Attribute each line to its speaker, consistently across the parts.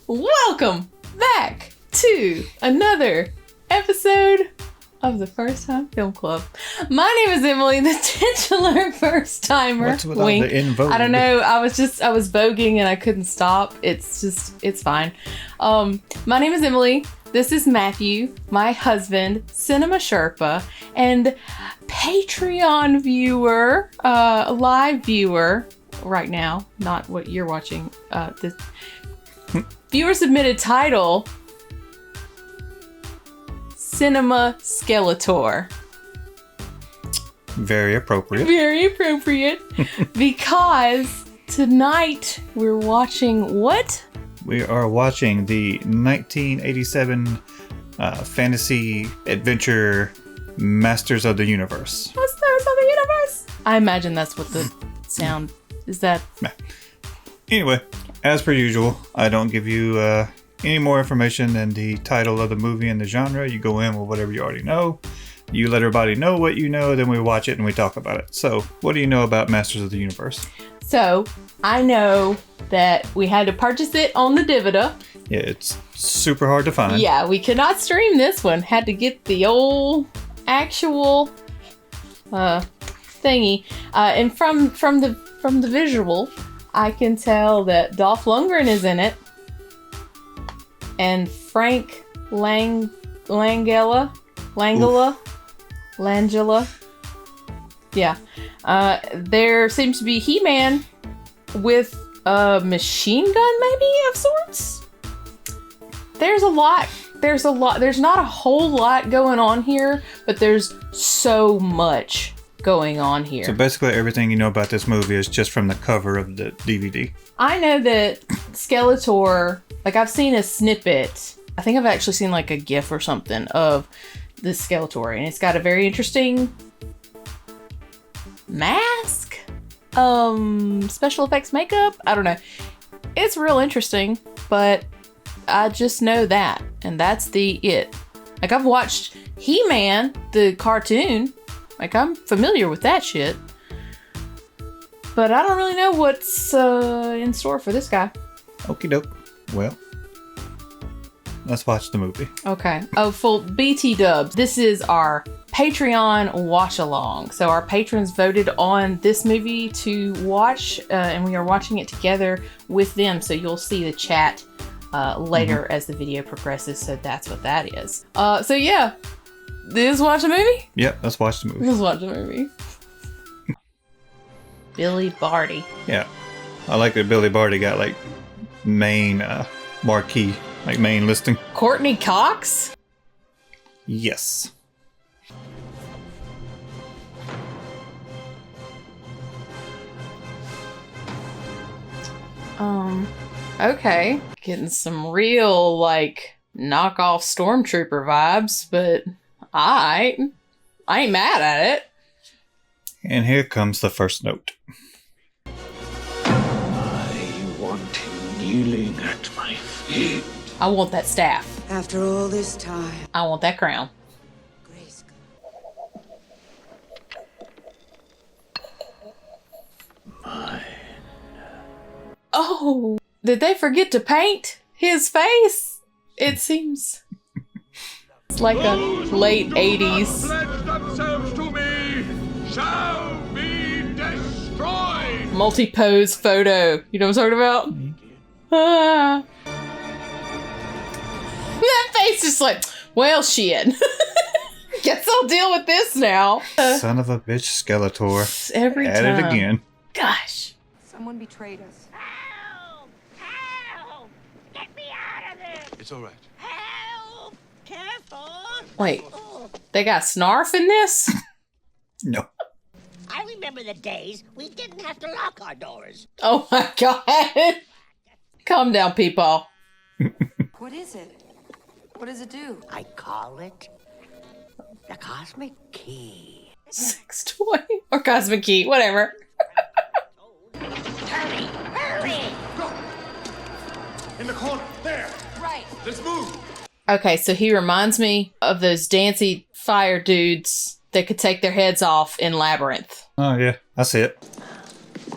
Speaker 1: Welcome back to another episode of the First Time Film Club. My name is Emily, the titular first timer.
Speaker 2: What's with all the in vogue?
Speaker 1: I don't know. I was voguing and I couldn't stop. It's fine. My name is Emily. This is Matthew, my husband, Cinema Sherpa, and Patreon viewer, live viewer right now, not what you're watching. The viewer submitted title, Cinema Skeletor.
Speaker 2: Very appropriate.
Speaker 1: Very appropriate. Because tonight we're watching what?
Speaker 2: We are watching the 1987 fantasy adventure Masters of the Universe.
Speaker 1: Masters of the Universe? I imagine that's what the sound is. That.
Speaker 2: Anyway, as per usual, I don't give you any more information than the title of the movie and the genre. You go in with whatever you already know. You let everybody know what you know, then we watch it and we talk about it. So, what do you know about Masters of the Universe?
Speaker 1: So, I know that we had to purchase it on the DVD.
Speaker 2: Yeah, it's super hard to find.
Speaker 1: Yeah, we could not stream this one. Had to get the old actual thingy. And from the visual, I can tell that Dolph Lundgren is in it. And Frank Langella. Yeah. There seems to be He-Man with a machine gun, maybe, of sorts. There's a lot. There's not a whole lot going on here, but there's so much going on here.
Speaker 2: So basically everything you know about this movie is just from the cover of the DVD.
Speaker 1: I know that Skeletor, like I've seen a snippet. I think I've actually seen like a GIF or something of the Skeletor, and it's got a very interesting mask, special effects makeup. I don't know. It's real interesting, but I just know that, and that's it. Like I've watched He-Man, the cartoon. Like I'm familiar with that shit, but I don't really know what's in store for this guy.
Speaker 2: Okie doke. Well, let's watch the movie.
Speaker 1: Okay. Oh, full BT dubs. This is our Patreon watch along. So our patrons voted on this movie to watch, and we are watching it together with them. So you'll see the chat later as the video progresses. So that's what that is. So yeah, let's watch the movie.
Speaker 2: Yep, let's watch the movie.
Speaker 1: Let's watch the movie. Billy Barty.
Speaker 2: Yeah, I like that Billy Barty got like main marquee, like main listing.
Speaker 1: Courtney Cox?
Speaker 2: Yes.
Speaker 1: Okay. Getting some real, like, knockoff Stormtrooper vibes, but I ain't mad at it.
Speaker 2: And here comes the first note.
Speaker 3: I want him kneeling at my feet.
Speaker 1: I want that staff.
Speaker 4: After all this time.
Speaker 1: I want that crown.
Speaker 3: Mine.
Speaker 1: Oh, did they forget to paint his face? It seems it's like a late 80s.
Speaker 5: Pledge themselves to me shall be destroyed.
Speaker 1: Multi-pose photo. You know what I'm talking about? Ah. That face is like, well, shit. Guess I'll deal with this now.
Speaker 2: Son of a bitch, Skeletor.
Speaker 1: Every
Speaker 2: At
Speaker 1: time.
Speaker 2: it again.
Speaker 1: Gosh.
Speaker 4: Someone betrayed us.
Speaker 6: Help! Help! Get me out of there!
Speaker 5: It's all right.
Speaker 6: Help! Careful!
Speaker 1: Wait, they got Snarf in this?
Speaker 2: No.
Speaker 6: I remember the days we didn't have to lock our doors.
Speaker 1: Oh my god. Calm down, people.
Speaker 4: What is it? What does it do?
Speaker 6: I call it the Cosmic Key.
Speaker 1: Sex toy? Or Cosmic Key, whatever.
Speaker 6: Hurry! Hurry!
Speaker 5: In the corner. There.
Speaker 4: Right.
Speaker 5: Let's move.
Speaker 1: Okay, so he reminds me of those dancy fire dudes that could take their heads off in Labyrinth.
Speaker 2: Oh, yeah. I see it.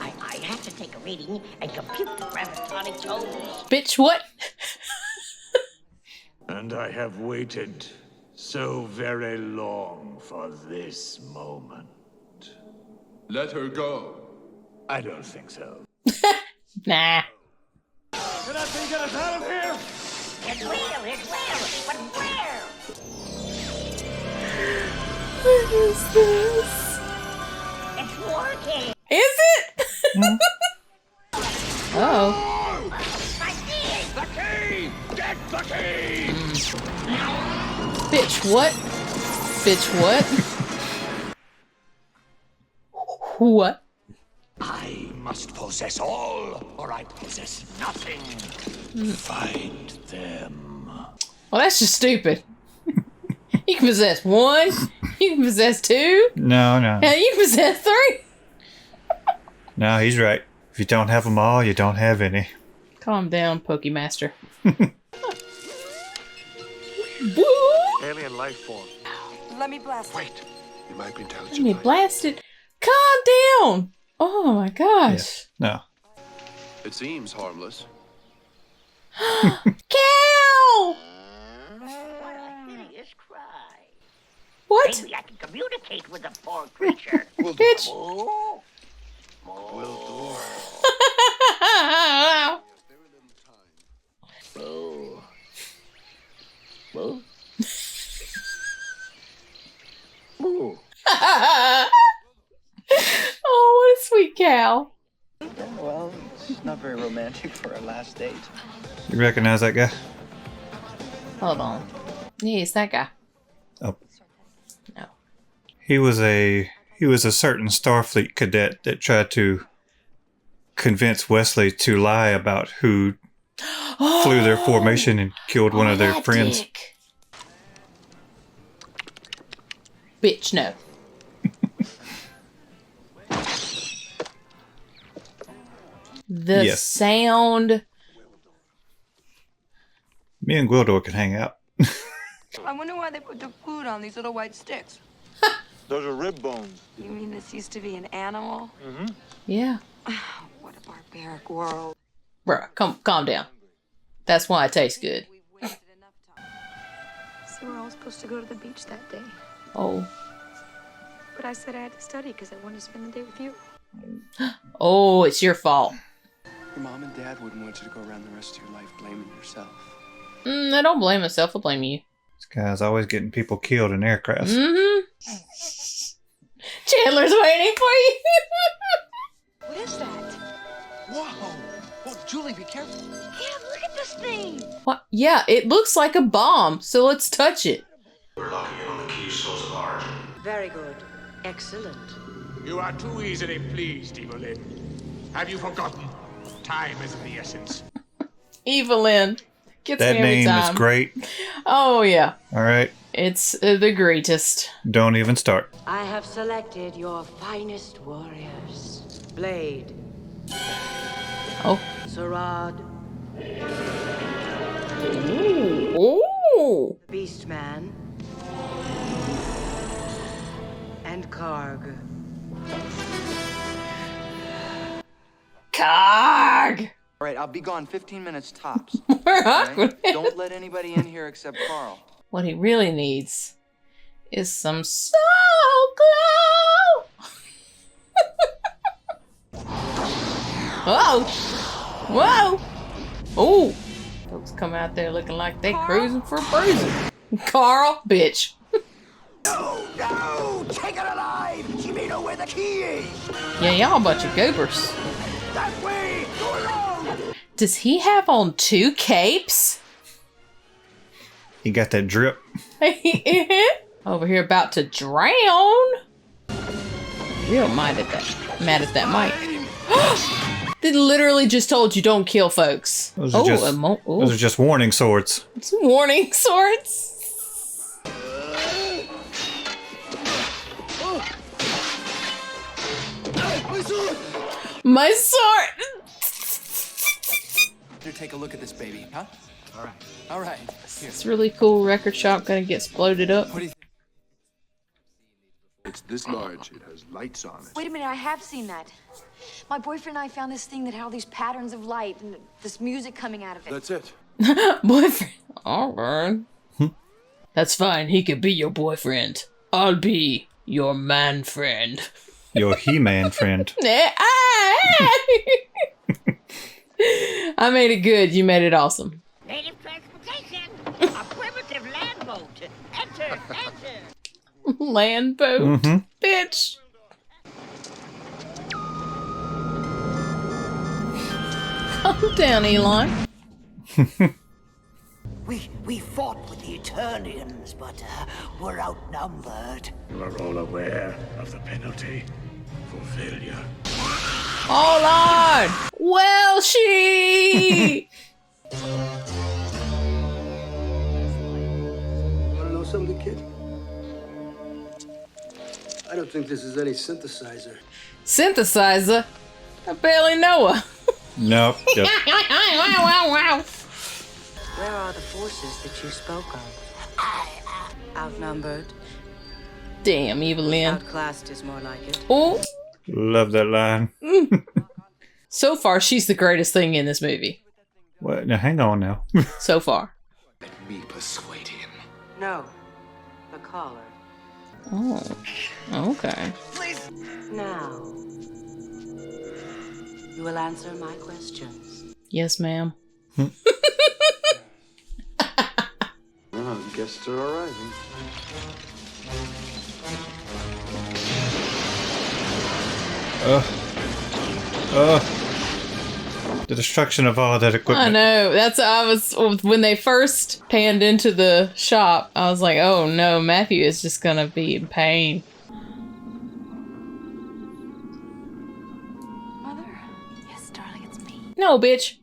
Speaker 6: I have to take a reading and compute the gravitonic tones.
Speaker 1: Bitch, what?
Speaker 3: And I have waited so very long for this moment.
Speaker 5: Let her go.
Speaker 3: I don't think so.
Speaker 1: Nah.
Speaker 5: Can that thing get us out of here?
Speaker 6: It will, but where?
Speaker 1: What is this?
Speaker 6: It's working.
Speaker 1: Is it? Oh.
Speaker 6: My key!
Speaker 5: The key! Get the key!
Speaker 1: Bitch, what? Bitch, what? What?
Speaker 3: I must possess all, or I possess nothing. Find them.
Speaker 1: Well, that's just stupid. You can possess one. You can possess two.
Speaker 2: No.
Speaker 1: And you can possess three.
Speaker 2: No, he's right. If you don't have them all, you don't have any.
Speaker 1: Calm down, Pokemaster.
Speaker 5: Alien life form.
Speaker 4: Let me blast.
Speaker 5: Wait. You might be intelligent.
Speaker 1: Let me blast it. Calm down. Oh my gosh.
Speaker 2: No.
Speaker 5: It seems harmless.
Speaker 1: Cow!
Speaker 6: What a hideous cry.
Speaker 1: What?
Speaker 6: Maybe I can communicate with the poor creature.
Speaker 1: Bitch.
Speaker 6: Oh,
Speaker 1: Oh, what a sweet cow.
Speaker 7: Well, it's not very romantic for our last date.
Speaker 2: You recognize that guy?
Speaker 1: Hold on. Yeah, it's that guy.
Speaker 2: Oh.
Speaker 1: No.
Speaker 2: He was a certain Starfleet cadet that tried to convince Wesley to lie about who flew their formation and killed one of their
Speaker 1: that
Speaker 2: friends.
Speaker 1: dick. Bitch, no. The
Speaker 2: Yes.
Speaker 1: sound.
Speaker 2: Me and Gwildor can hang out.
Speaker 4: I wonder why they put the food on these little white sticks.
Speaker 5: Those are rib bones.
Speaker 4: You mean this used to be an animal?
Speaker 1: Yeah.
Speaker 4: What a barbaric world.
Speaker 1: Bruh, calm down. That's why it tastes good.
Speaker 4: We've wasted enough time.
Speaker 8: So we're all supposed to go to the beach that day.
Speaker 1: Oh.
Speaker 8: But I said I had to study because I wanted to spend the day with you.
Speaker 1: Oh, it's your fault.
Speaker 7: Your mom and dad wouldn't want you to go around the rest of your life blaming yourself.
Speaker 1: I don't blame myself. I blame you.
Speaker 2: This guy's always getting people killed in aircrafts.
Speaker 1: Mm-hmm. Chandler's waiting for you.
Speaker 8: What is that?
Speaker 7: Whoa! Oh, Julie, be careful.
Speaker 6: Cam, look at this thing.
Speaker 1: What? Yeah, it looks like a bomb, so let's touch it.
Speaker 9: We're locking in on the key source of origin.
Speaker 6: Very good. Excellent.
Speaker 5: You are too easily pleased, Evelyn. Have you forgotten? Time is of the essence.
Speaker 1: Evelyn. Gets
Speaker 2: That
Speaker 1: me every
Speaker 2: name
Speaker 1: time.
Speaker 2: is great.
Speaker 1: Oh, yeah.
Speaker 2: All right.
Speaker 1: It's the greatest.
Speaker 2: Don't even start.
Speaker 6: I have selected your finest warriors. Blade,
Speaker 1: Oh.
Speaker 6: Sarad,
Speaker 1: Ooh.
Speaker 6: Beastman, and Karg.
Speaker 1: Karg!
Speaker 7: All right, I'll be gone 15 minutes tops.
Speaker 1: We're
Speaker 7: all right?
Speaker 1: awkward.
Speaker 7: Don't let anybody in here except Carl.
Speaker 1: What he really needs is some soul glow. Whoa! Whoa! Oh! Folks come out there looking like they cruising for a bruising. Carl, bitch.
Speaker 3: No! Take it alive! She may know where the key is!
Speaker 1: Yeah, y'all a bunch of goobers.
Speaker 3: That way! Go around!
Speaker 1: Does he have on 2 capes?
Speaker 2: He got that drip.
Speaker 1: Over here about to drown. Real mad at that mic. They literally just told you don't kill folks.
Speaker 2: Those are just warning swords.
Speaker 1: It's warning swords. My sword.
Speaker 7: Here, take a look at this baby, huh? All right. Here.
Speaker 1: It's really cool. Record shop gonna get exploded up.
Speaker 7: What do you think?
Speaker 5: It's this large. It has lights on it.
Speaker 4: Wait a minute, I have seen that. My boyfriend and I found this thing that had all these patterns of light and this music coming out of it.
Speaker 5: That's it.
Speaker 1: Boyfriend. All right. That's fine. He could be your boyfriend. I'll be your man friend.
Speaker 2: Your He-Man friend.
Speaker 1: I made it good. You made it awesome.
Speaker 6: Native transportation. A primitive land boat. Enter.
Speaker 1: Land boat. Bitch. Calm down, Elon.
Speaker 10: We fought with the Eternians, but we're outnumbered.
Speaker 3: You are all aware of the penalty for failure.
Speaker 1: Oh, Lord. Well, she.
Speaker 7: Want to know something, kid? I don't think this is any synthesizer.
Speaker 1: Synthesizer? I barely know her.
Speaker 2: Nope. Yep.
Speaker 6: Where are the forces that you spoke of? Outnumbered.
Speaker 1: Damn, Evelyn.
Speaker 6: Outclassed is more like it.
Speaker 1: Oh.
Speaker 2: Love that line.
Speaker 1: So far, she's the greatest thing in this movie.
Speaker 2: What? Now, hang on now.
Speaker 1: So far.
Speaker 7: Let me persuade him.
Speaker 6: No. The collar.
Speaker 1: Oh. Okay.
Speaker 6: Now. You will answer my questions.
Speaker 1: Yes, ma'am.
Speaker 7: Oh, guests are arriving.
Speaker 2: The destruction of all that equipment.
Speaker 1: I know. When they first panned into the shop, I was like, oh no, Matthew is just gonna be in pain.
Speaker 4: Mother? Yes, darling, it's me.
Speaker 1: No, bitch.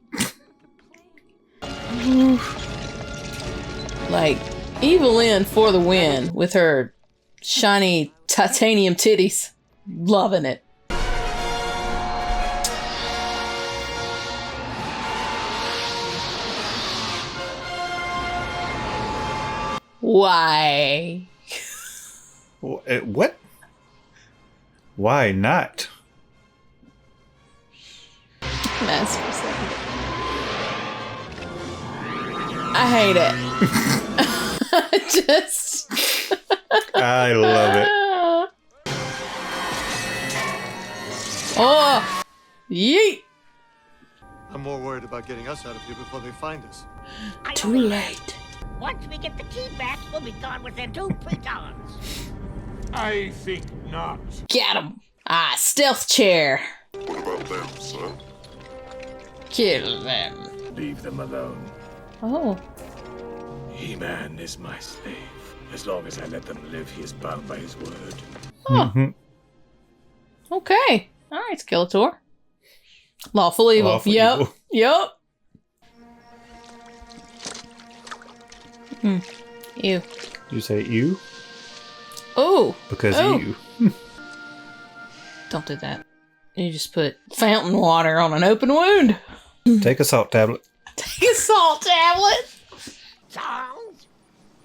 Speaker 1: Like, Evelyn for the win with her shiny titanium titties. Loving it. Why?
Speaker 2: What? Why not?
Speaker 1: That's what I hate it. Just.
Speaker 2: I love it.
Speaker 1: Oh! Yeet!
Speaker 11: I'm more worried about getting us out of here before they find us.
Speaker 1: Too late.
Speaker 6: Once we get the key back, we'll be gone within 2 pitons.
Speaker 3: I think not.
Speaker 1: Get him! Ah, stealth chair.
Speaker 11: What about them, son?
Speaker 1: Kill them.
Speaker 3: Leave them alone.
Speaker 1: Oh.
Speaker 3: He-Man is my slave. As long as I let them live, he is bound by his word.
Speaker 1: Huh. Okay. Alright, Skeletor. Lawful evil.
Speaker 2: Lawful
Speaker 1: Yep.
Speaker 2: evil.
Speaker 1: Yep. Ew.
Speaker 2: You say you?
Speaker 1: Oh.
Speaker 2: Because
Speaker 1: Oh.
Speaker 2: you.
Speaker 1: Don't do that. You just put fountain water on an open wound.
Speaker 2: Take a salt tablet.
Speaker 1: Take a salt tablet.
Speaker 6: Songs?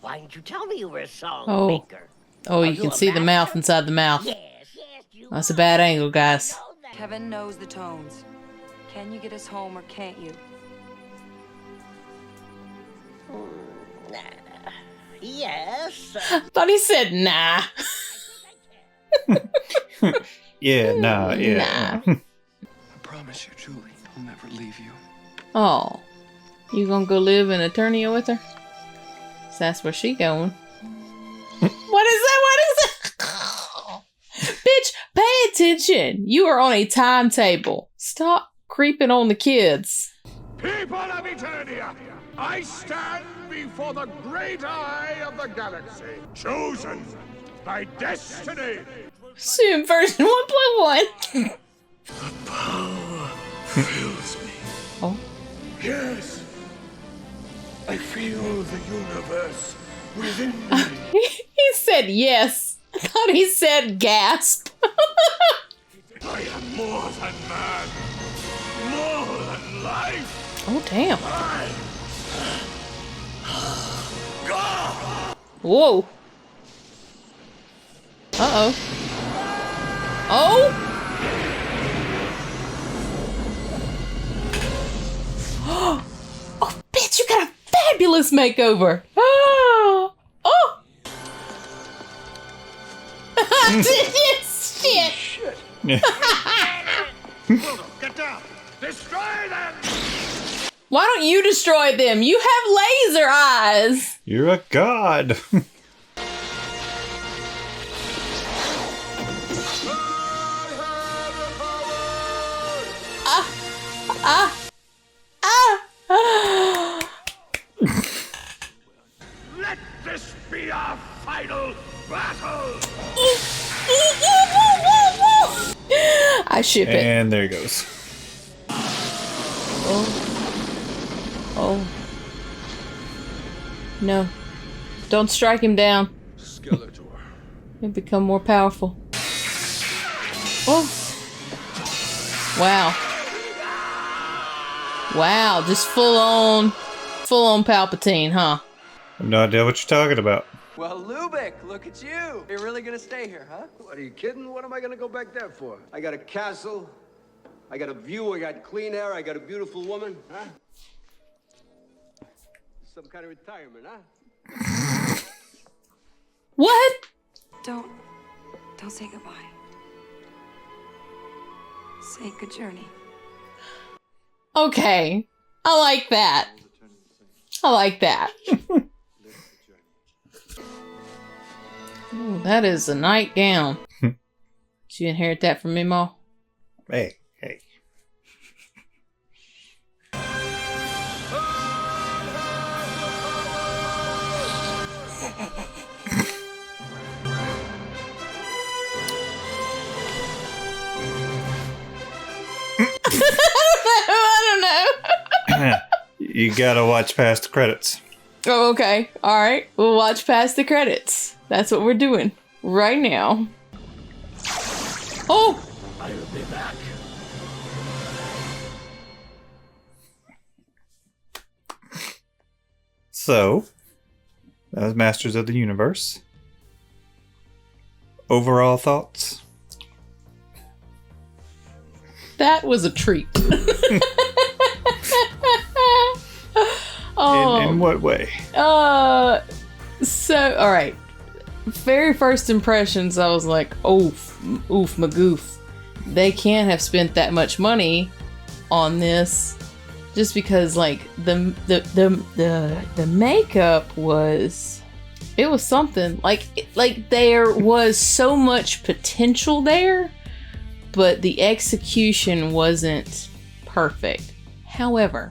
Speaker 6: Why didn't you tell me you were a song
Speaker 1: Oh.
Speaker 6: maker?
Speaker 1: Oh, you
Speaker 6: you
Speaker 1: can
Speaker 6: a
Speaker 1: see the mouth
Speaker 6: master?
Speaker 1: inside the mouth.
Speaker 6: Yes, you
Speaker 1: That's a bad angle, guys.
Speaker 6: know that.
Speaker 4: Kevin knows the tones. Can you get us home or can't you?
Speaker 6: Yes.
Speaker 1: Thought he said nah.
Speaker 2: Yeah, nah, yeah.
Speaker 1: Nah.
Speaker 7: I promise you, Julie, I'll never leave you.
Speaker 1: Oh. You gonna go live in Eternia with her? 'Cause that's where she going. What is that? What is that? Bitch, pay attention. You are on a timetable. Stop creeping on the kids.
Speaker 5: People of Eternia, I stand before the great eye of the galaxy, chosen by destiny.
Speaker 1: Soon version 1.1.
Speaker 3: Power fills me.
Speaker 1: Oh.
Speaker 3: Yes. I feel the universe within me.
Speaker 1: He said yes. I thought he said gasp.
Speaker 3: I am more than man. More than life.
Speaker 1: Oh, damn.
Speaker 3: I... God!
Speaker 1: Whoa. Uh-oh. Oh? Oh, bitch, you got ridiculous makeover. Oh! Oh! Shit!
Speaker 5: Get down! Destroy them!
Speaker 1: Why don't you destroy them? You have laser eyes!
Speaker 2: You're a god.
Speaker 5: Let this be our final battle!
Speaker 1: I ship it.
Speaker 2: And there he goes.
Speaker 1: Oh. No. Don't strike him down.
Speaker 5: Skeletor.
Speaker 1: He'll become more powerful. Oh. Wow. Wow, just full on Palpatine, huh?
Speaker 2: I have no idea what you're talking about.
Speaker 7: Well, Lubick, look at you. You're really gonna stay here, huh?
Speaker 12: What, are you kidding? What am I gonna go back there for? I got a castle, I got a view, I got clean air, I got a beautiful woman, huh? Some kind of retirement, huh?
Speaker 1: What?
Speaker 4: Don't say goodbye. Say good journey.
Speaker 1: Okay. I like that. Ooh, that is a nightgown. Did you inherit that from me, Ma?
Speaker 2: Hey.
Speaker 1: I don't know.
Speaker 2: You gotta watch past the credits.
Speaker 1: Oh, okay. All right. We'll watch past the credits. That's what we're doing right now. Oh!
Speaker 5: I'll be back.
Speaker 2: So, that was Masters of the Universe. Overall thoughts?
Speaker 1: That was a treat. Oh.
Speaker 2: In what way?
Speaker 1: So, all right. Very first impressions, I was like, oof, magoof. They can't have spent that much money on this, just because like the makeup was, it was something. Like there was so much potential there, but the execution wasn't perfect. However,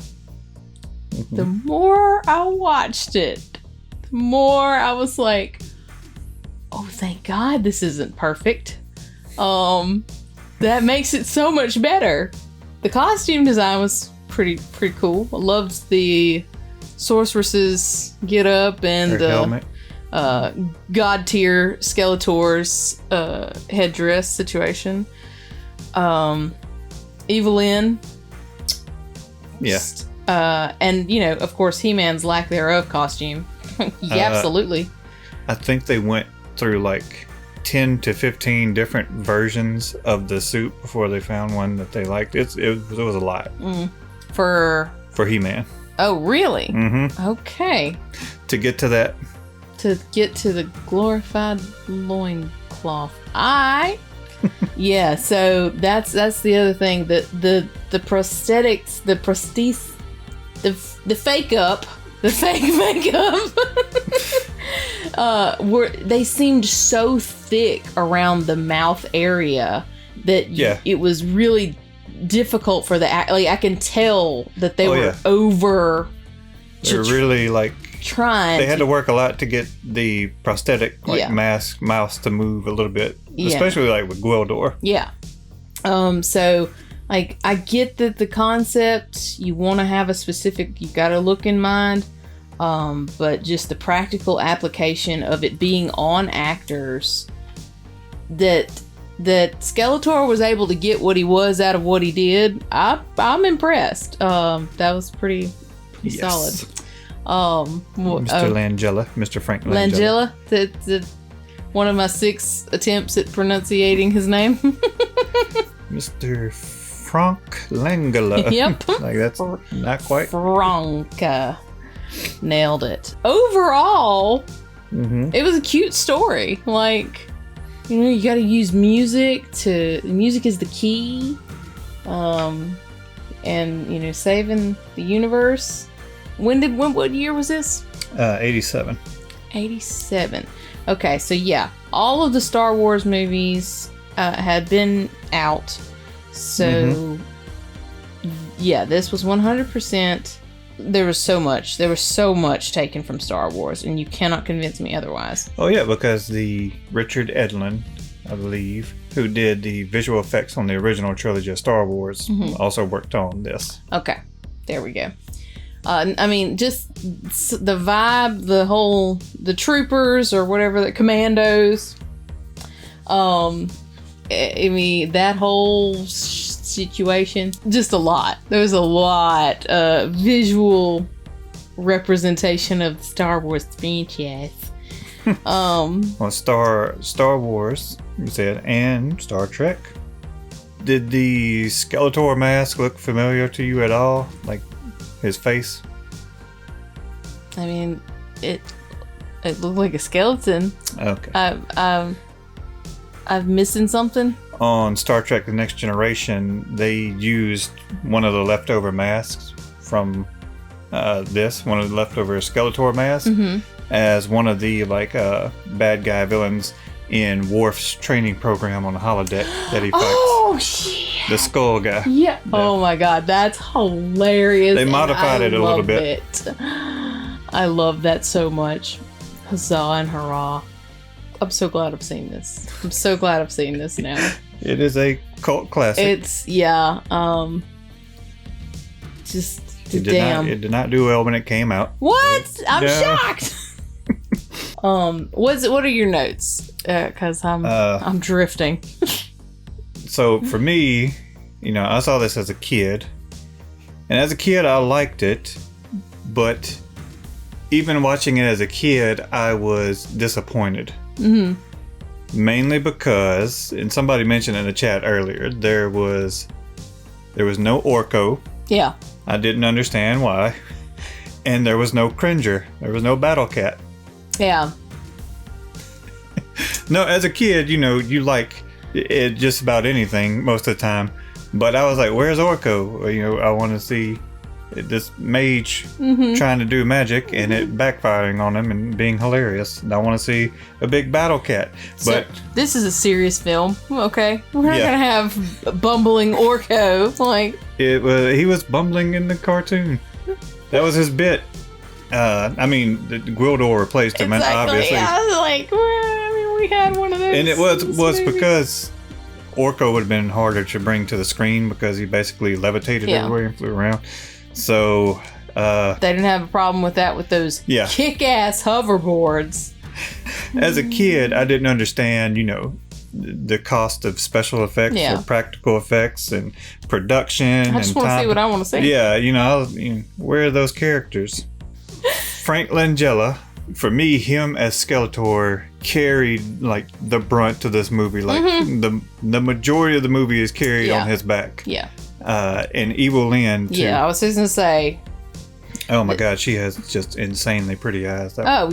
Speaker 1: the more I watched it, the more I was like, oh, thank God this isn't perfect. That makes it so much better. The costume design was pretty cool. I loved the sorceress's get up and
Speaker 2: helmet.
Speaker 1: God tier Skeletor's headdress situation. Evelyn.
Speaker 2: Yeah.
Speaker 1: And, you know, of course, He-Man's lack thereof costume. Yeah, absolutely.
Speaker 2: I think they went through like 10 to 15 different versions of the suit before they found one that they liked. It was a lot.
Speaker 1: For
Speaker 2: He-Man.
Speaker 1: Oh, really?
Speaker 2: Mm-hmm.
Speaker 1: Okay.
Speaker 2: To get to that.
Speaker 1: To get to the glorified loincloth. Yeah, so that's the other thing. The prosthetics, the fake makeup they seemed so thick around the mouth area that it was really difficult for the act. Like I can tell that they were over.
Speaker 2: They were really like
Speaker 1: trying.
Speaker 2: They had to work a lot to get the prosthetic mask mouse to move a little bit, especially like with Gwildor.
Speaker 1: Yeah. So like I get that the concept, you want to have a specific, you got to look in mind. But just the practical application of it being on actors, that Skeletor was able to get what he was out of what he did. I'm impressed. That was pretty solid.
Speaker 2: Mr. Langella, Mr. Frank Langella.
Speaker 1: That one of my 6 attempts at pronunciating his name.
Speaker 2: Mr. Frank Langella.
Speaker 1: Yep.
Speaker 2: Like that's not quite.
Speaker 1: Frank. nailed it. Overall, it was a cute story. Like, you know, you got to use music music is the key. And, you know, saving the universe. What year was this?
Speaker 2: 87.
Speaker 1: 87. Okay, so yeah, all of the Star Wars movies had been out. So, yeah, this was 100%. There was so much taken from Star Wars, and you cannot convince me otherwise.
Speaker 2: Oh, yeah, because the Richard Edlund, I believe, who did the visual effects on the original trilogy of Star Wars, also worked on this.
Speaker 1: Okay, there we go. I mean, just the vibe, the troopers or whatever, the commandos. I mean, that whole situation, just a lot. There was a lot visual representation of the Star Wars franchise.
Speaker 2: Well, Star Wars, you said, and Star Trek. Did the Skeletor mask look familiar to you at all? Like his face?
Speaker 1: I mean, it looked like a skeleton.
Speaker 2: Okay.
Speaker 1: I'm missing something.
Speaker 2: On Star Trek The Next Generation, they used one of the leftover masks from one of the leftover Skeletor masks, as one of the bad guy villains in Worf's training program on the holodeck that he fights.
Speaker 1: Oh, yeah.
Speaker 2: The skull guy.
Speaker 1: Yeah. Oh my god, that's hilarious.
Speaker 2: They modified it a little bit.
Speaker 1: I love that so much. Huzzah and hurrah. I'm so glad I've seen this. I'm so glad I've seen this now.
Speaker 2: It is a cult classic.
Speaker 1: It
Speaker 2: did not do well when it came out.
Speaker 1: What? I'm shocked. What are your notes? Because I'm drifting.
Speaker 2: So for me, you know, I saw this as a kid, and as a kid I liked it, but even watching it as a kid, I was disappointed. Mainly because, and somebody mentioned in the chat earlier, there was no Orko.
Speaker 1: Yeah.
Speaker 2: I didn't understand why. And there was no Cringer. There was no Battle Cat.
Speaker 1: Yeah.
Speaker 2: No, as a kid, you know, you like it just about anything most of the time. But I was like, where's Orko? You know, I want to see this mage trying to do magic and it backfiring on him and being hilarious. And I want to see a big battle cat. But
Speaker 1: so, this is a serious film. Okay. We're not going to have bumbling Orko. Like,
Speaker 2: he was bumbling in the cartoon. That was his bit. I mean, Gwildor replaced him, obviously.
Speaker 1: I was like, well, we had one of those.
Speaker 2: And it was because Orko would have been harder to bring to the screen because he basically levitated everywhere and flew around. So
Speaker 1: they didn't have a problem with that with those kick-ass hoverboards.
Speaker 2: As a kid, I didn't understand, you know, the cost of special effects or practical effects and production.
Speaker 1: I just want to see what I want to see.
Speaker 2: Yeah, you know, where are those characters? Frank Langella, for me, him as Skeletor carried like the brunt to this movie. Like the majority of the movie is carried on his back. Yeah. And Evil Lynn too.
Speaker 1: Yeah, I was just gonna say.
Speaker 2: Oh my God, she has just insanely pretty eyes.
Speaker 1: I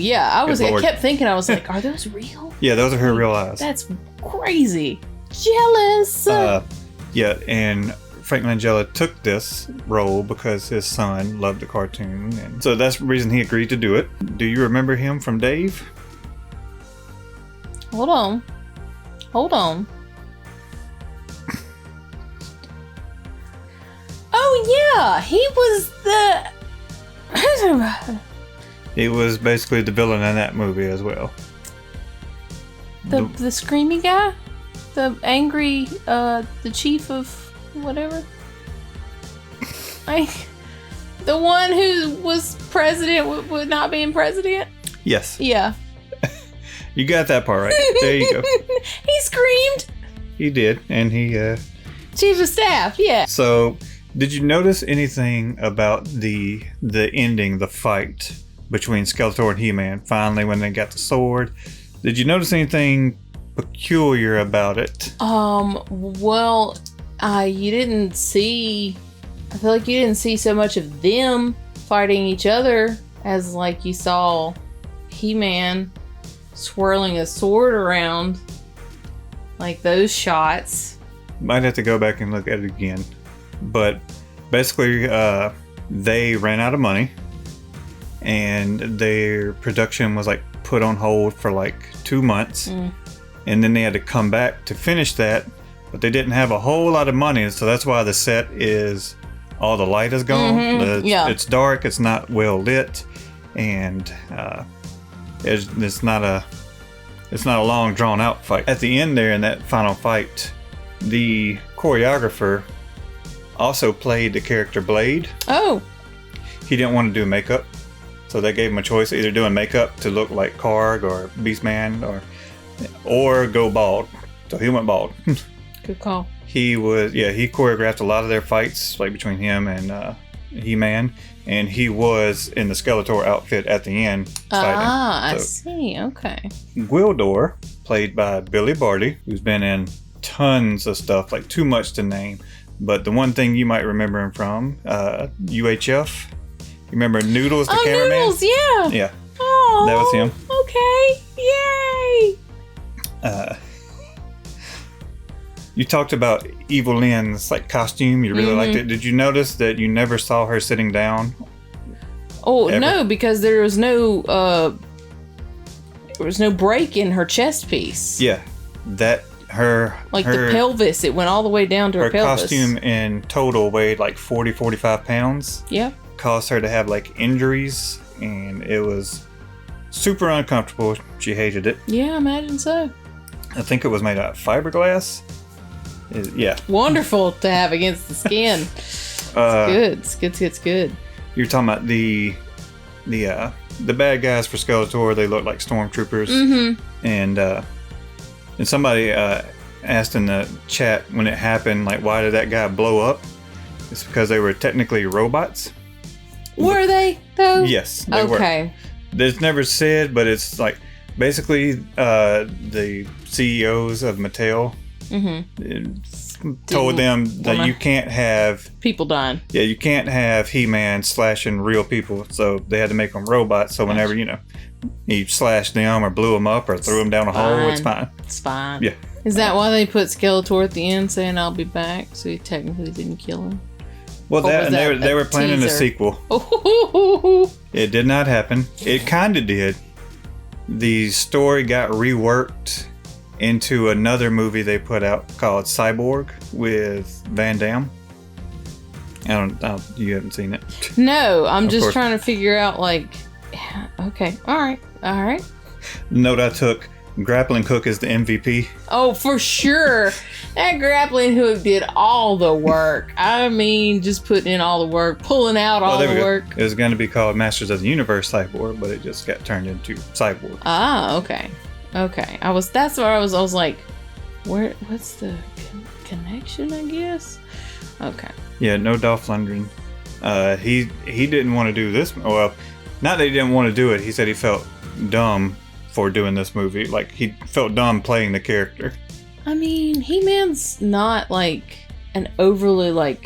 Speaker 1: kept thinking, I was like, are those real?
Speaker 2: Yeah, those are her real eyes.
Speaker 1: That's crazy. Jealous.
Speaker 2: Yeah, and Frank Langella took this role because his son loved the cartoon, and so that's the reason he agreed to do it. Do you remember him from Dave?
Speaker 1: Hold on. Oh yeah, he was the.
Speaker 2: He was basically the villain in that movie as well.
Speaker 1: The screamy guy, the angry, the chief of whatever. The one who was president with not being president.
Speaker 2: Yes.
Speaker 1: Yeah.
Speaker 2: You got that part right. There you go.
Speaker 1: He screamed.
Speaker 2: He did, and he.
Speaker 1: Chief of staff. Yeah.
Speaker 2: So. Did you notice anything about the ending, the fight between Skeletor and He-Man? Finally, when they got the sword, did you notice anything peculiar about it?
Speaker 1: Well, you didn't see. I feel like you didn't see so much of them fighting each other as like you saw He-Man swirling a sword around, like those shots.
Speaker 2: Might have to go back and look at it again. But basically, they ran out of money, and their production was like put on hold for like 2 months, and then they had to come back to finish that, but they didn't have a whole lot of money, so that's why the set is all the light is gone. It's dark, it's not well lit, and it's not a long drawn out fight. At the end there in that final fight, the choreographer also played the character Blade.
Speaker 1: Oh.
Speaker 2: He didn't want to do makeup, so they gave him a choice of either doing makeup to look like Karg or Beastman or go bald. So he went bald.
Speaker 1: Good call.
Speaker 2: He choreographed a lot of their fights, like between him and He-Man, and he was in the Skeletor outfit at the end fighting.
Speaker 1: I see. Okay.
Speaker 2: Gwildor, played by Billy Barty, who's been in tons of stuff, like too much to name. But the one thing you might remember him from, UHF. You remember Noodles, the cameraman?
Speaker 1: Noodles, yeah.
Speaker 2: Yeah.
Speaker 1: Oh,
Speaker 2: that was him.
Speaker 1: Okay. Yay.
Speaker 2: You talked about Evelyn's like costume. You really liked it. Did you notice that you never saw her sitting down?
Speaker 1: Oh, ever? No, because there was no break in her chest piece.
Speaker 2: Yeah. That her
Speaker 1: the pelvis, it went all the way down to her pelvis.
Speaker 2: Her costume in total weighed like 45 pounds.
Speaker 1: Yeah.
Speaker 2: Caused her to have like injuries, and it was super uncomfortable. She hated it.
Speaker 1: Yeah, I imagine so.
Speaker 2: I think it was made out of fiberglass. Yeah.
Speaker 1: Wonderful to have against the skin. It's good. It's good.
Speaker 2: You're talking about the bad guys for Skeletor. They look like stormtroopers. And somebody asked in the chat when it happened, like, why did that guy blow up? It's because they were technically robots.
Speaker 1: Were they, though?
Speaker 2: Yes, they were. It's never said, but it's like basically the CEOs of Mattel told them that you can't have
Speaker 1: people dying.
Speaker 2: Yeah, you can't have He-Man slashing real people, so they had to make them robots. So whenever he slashed them or blew them up or threw them down a hole, it's fine.
Speaker 1: It's fine.
Speaker 2: Yeah.
Speaker 1: Is that why they put Skeletor at the end saying I'll be back? So he technically didn't kill him.
Speaker 2: Well, they were planning a sequel. It did not happen. It kind of did. The story got reworked into another movie they put out called Cyborg with Van Damme. You haven't seen it?
Speaker 1: No, I'm just trying to figure out okay, all right.
Speaker 2: The note I took, grappling hook is the MVP.
Speaker 1: Oh, for sure. That grappling hook did all the work. I mean, just putting in all the work, pulling out all the work.
Speaker 2: It was going to be called Masters of the Universe Cyborg, but it just got turned into Cyborg.
Speaker 1: Ah, okay. That's where I was like, what's the connection, I guess? Okay.
Speaker 2: Yeah, no Dolph Lundgren. He didn't want to do this. Well, not that he didn't want to do it. He said he felt dumb for doing this movie. Like, he felt dumb playing the character.
Speaker 1: I mean, He-Man's not like an overly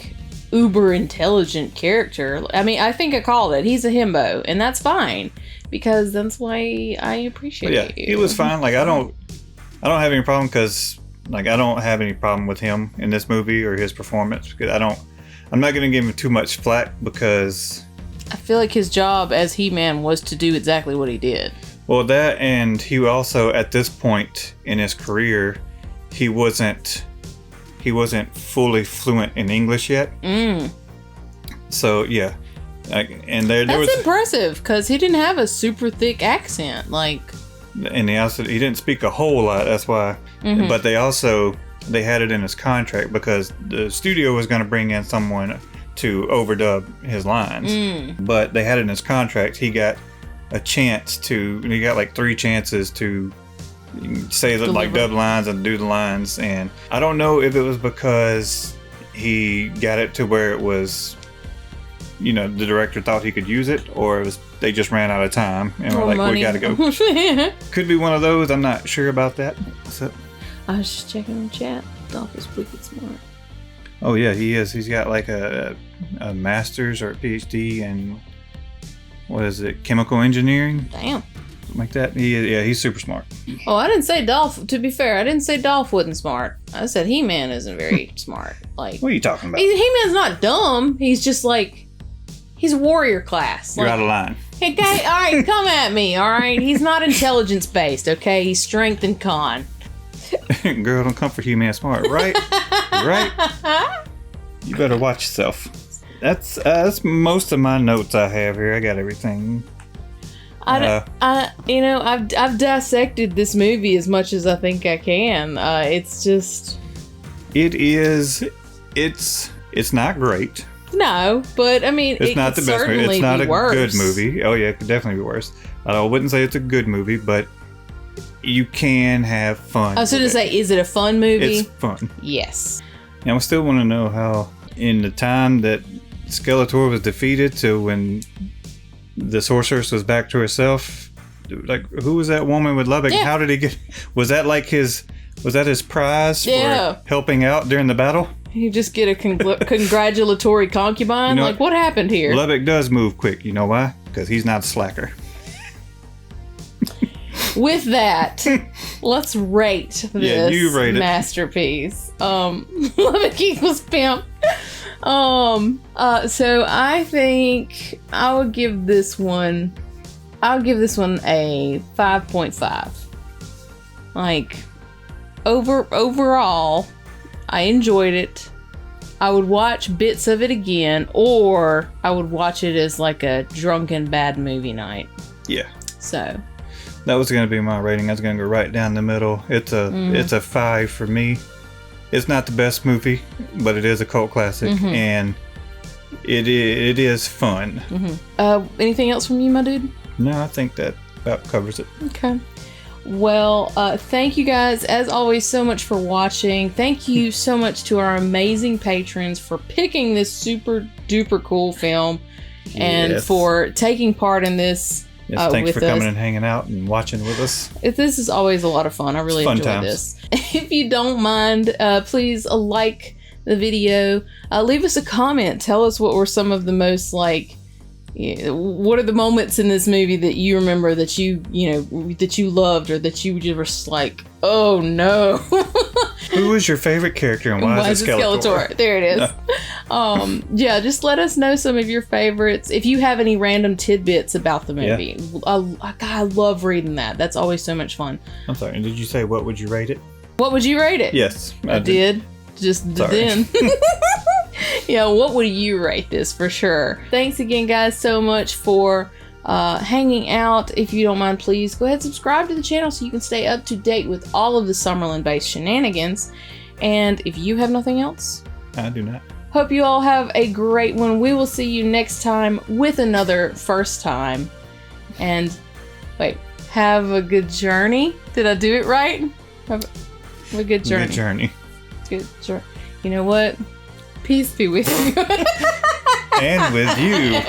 Speaker 1: uber intelligent character. I mean, I think I called it. He's a himbo, and that's fine because that's why I appreciate it.
Speaker 2: Yeah, he was fine. Like, I don't have any problem because I don't have any problem with him in this movie or his performance because I'm not going to give him too much flack because
Speaker 1: I feel like his job as He-Man was to do exactly what he did.
Speaker 2: Well, that, and he also, at this point in his career, he wasn't fully fluent in English yet. So yeah, and that's
Speaker 1: impressive because he didn't have a super thick accent.
Speaker 2: And he didn't speak a whole lot. That's why. But they had it in his contract because the studio was going to bring in someone to overdub his lines. But they had it in his contract. He got a chance he got 3 chances to say dub lines and do the lines, and I don't know if it was because he got it to where it was, the director thought he could use it, or it was they just ran out of time and were like, money. We gotta go. Could be one of those. I'm not sure about that. So,
Speaker 1: I was just checking the chat. Dolph is wicked smart.
Speaker 2: Oh yeah, he is. He's got a master's or a PhD in what is it? Chemical engineering?
Speaker 1: Damn.
Speaker 2: Like that. He's super smart.
Speaker 1: Oh, I didn't say Dolph. To be fair, I didn't say Dolph wasn't smart. I said He-Man isn't very smart. Like,
Speaker 2: what are you talking about?
Speaker 1: He-Man's not dumb. He's just like, he's warrior class.
Speaker 2: You're
Speaker 1: like,
Speaker 2: out of line.
Speaker 1: Okay, all right, come at me. All right, he's not intelligence based. Okay, he's strength and con.
Speaker 2: Girl, don't come for He-Man smart, right? Right? You better watch yourself. That's most of my notes I have here. I got everything.
Speaker 1: I've dissected this movie as much as I think I can. It's not great.
Speaker 2: No,
Speaker 1: but I mean,
Speaker 2: it's not the best movie. It's not a good movie. Oh yeah, it could definitely be worse. I wouldn't say it's a good movie, but you can have fun.
Speaker 1: I was going to say, is it a fun movie?
Speaker 2: It's fun.
Speaker 1: Yes.
Speaker 2: And I still want to know how, in the time that Skeletor was defeated to when the sorceress was back to herself, like, who was that woman with Lubbock? Yeah. How did he get? Was that his prize for helping out during the battle?
Speaker 1: You just get a congratulatory concubine? Like, what happened here?
Speaker 2: Lubbock does move quick. You know why? Because he's not a slacker.
Speaker 1: With that, let's rate this
Speaker 2: you rate
Speaker 1: masterpiece. Lubbock equals pimp. So I think I would give this one. I'll give this one a 5.5. Like, overall, I enjoyed it. I would watch bits of it again, or I would watch it as like a drunken bad movie night.
Speaker 2: Yeah.
Speaker 1: So
Speaker 2: that was going to be my rating. I was going to go right down the middle. It's a 5 for me. It's not the best movie, but it is a cult classic, and it is fun.
Speaker 1: Anything else from you, my dude?
Speaker 2: No, I think that about covers it.
Speaker 1: Okay. Well, thank you guys, as always, so much for watching. Thank you so much to our amazing patrons for picking this super duper cool film and for taking part in this.
Speaker 2: Yes, thanks for coming and hanging out and watching with us.
Speaker 1: This is always a lot of fun. I really enjoy this. If you don't mind, please like the video. Leave us a comment. Tell us what were some of the most what are the moments in this movie that you remember that that you loved, or that you were just like, oh no.
Speaker 2: Who was your favorite character and why is it Skeletor?
Speaker 1: There it is. Yeah, just let us know some of your favorites. If you have any random tidbits about the movie. Yeah. I love reading that. That's always so much fun.
Speaker 2: I'm sorry, did you say what would you rate it?
Speaker 1: What would you rate it?
Speaker 2: Yes,
Speaker 1: I did. Just then. Yeah, what would you rate this for sure? Thanks again, guys, so much for hanging out. If you don't mind, please go ahead and subscribe to the channel so you can stay up to date with all of the Summerlin-based shenanigans. And if you have nothing else,
Speaker 2: I do not.
Speaker 1: Hope you all have a great one. We will see you next time with another first time. And wait, have a good journey. Did I do it right? Have a good journey.
Speaker 2: Good journey.
Speaker 1: Good journey. You know what? Peace be with you.
Speaker 2: And with you.